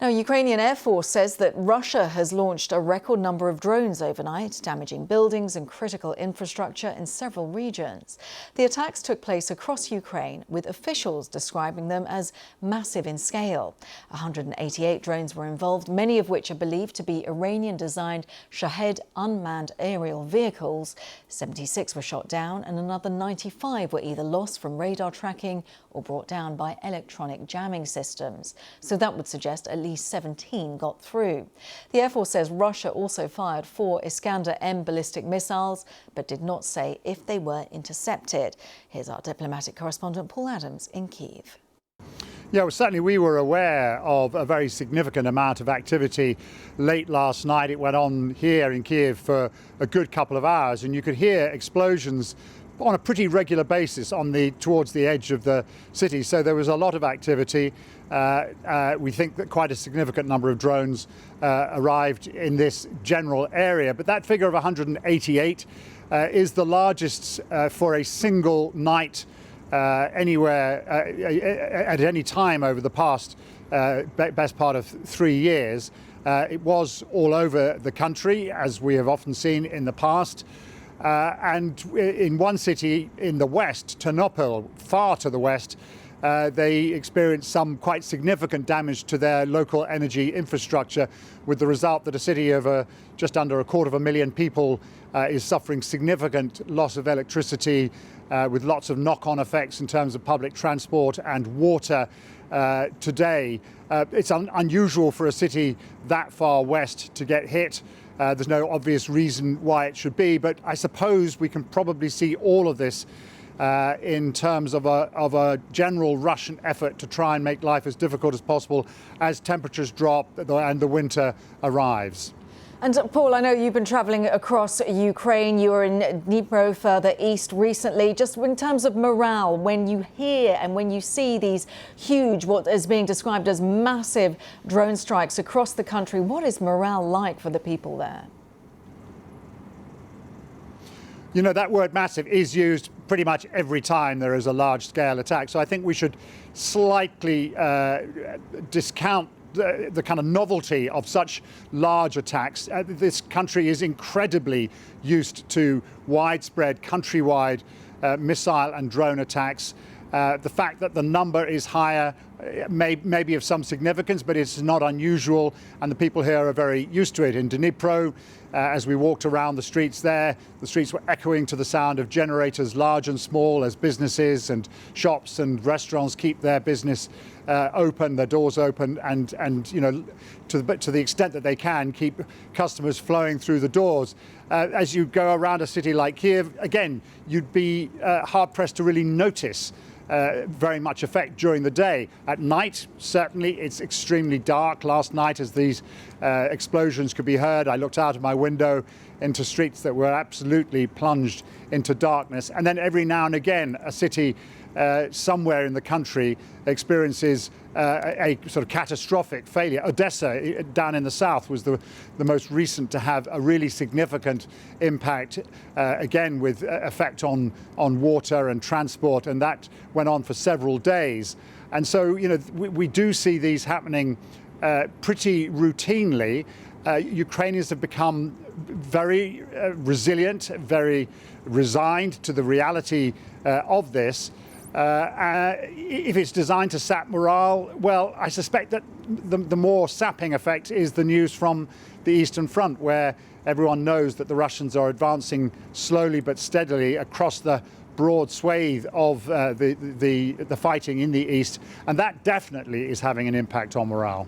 Now, Ukrainian Air Force says that Russia has launched a record number of drones overnight, damaging buildings and critical infrastructure in several regions. The attacks took place across Ukraine, with officials describing them as massive in scale. 188 drones were involved, many of which are believed to be Iranian-designed Shahed unmanned aerial vehicles. 76 were shot down and another 95 were either lost from radar tracking or brought down by electronic jamming systems. So that would suggest at least 17 got through. The Air Force says Russia also fired 4 Iskander-M ballistic missiles, but did not say if they were intercepted. Here's our diplomatic correspondent Paul Adams in Kyiv. Yeah, well, certainly we were aware of a very significant amount of activity late last night. It went on here in Kyiv for a good couple of hours, and you could hear explosions on a pretty regular basis towards the edge of the city. So there was a lot of activity. We think that quite a significant number of drones arrived in this general area. But that figure of 188 is the largest for a single night anywhere at any time over the past best part of 3 years. It was all over the country, as we have often seen in the past. And in one city in the west, Dnipro, far to the west, they experienced some quite significant damage to their local energy infrastructure, with the result that a city of just under 250,000 people is suffering significant loss of electricity, with lots of knock-on effects in terms of public transport and water today. It's unusual for a city that far west to get hit. There's no obvious reason why it should be, but I suppose we can probably see all of this in terms of a general Russian effort to try and make life as difficult as possible as temperatures drop and the winter arrives. And Paul, I know you've been travelling across Ukraine. You were in Dnipro further east recently. Just in terms of morale, when you hear and when you see these huge, what is being described as massive drone strikes across the country, what is morale like for the people there? You know, that word massive is used pretty much every time there is a large-scale attack. So I think we should slightly discount the kind of novelty of such large attacks. This country is incredibly used to widespread countrywide missile and drone attacks. The fact that the number is higher may be of some significance, but it's not unusual, and the people here are very used to it. In Dnipro, as we walked around the streets there, the streets were echoing to the sound of generators, large and small, as businesses and shops and restaurants keep their business open, their doors open, and you know, to the extent that they can, keep customers flowing through the doors. As you go around a city like Kyiv, again, you'd be hard-pressed to really notice very much effect during the day. At night, certainly, it's extremely dark. Last night, as these explosions could be heard, I looked out of my window into streets that were absolutely plunged into darkness. And then every now and again, a city somewhere in the country experiences a sort of catastrophic failure. Odessa, down in the south, was the most recent to have a really significant impact, again with effect on water and transport, and that went on for several days. And so, you know, we do see these happening pretty routinely. Ukrainians have become very resilient, very resigned to the reality of this. If it's designed to sap morale, well, I suspect that the more sapping effect is the news from the Eastern Front, where everyone knows that the Russians are advancing slowly but steadily across the broad swathe of the fighting in the east, and that definitely is having an impact on morale.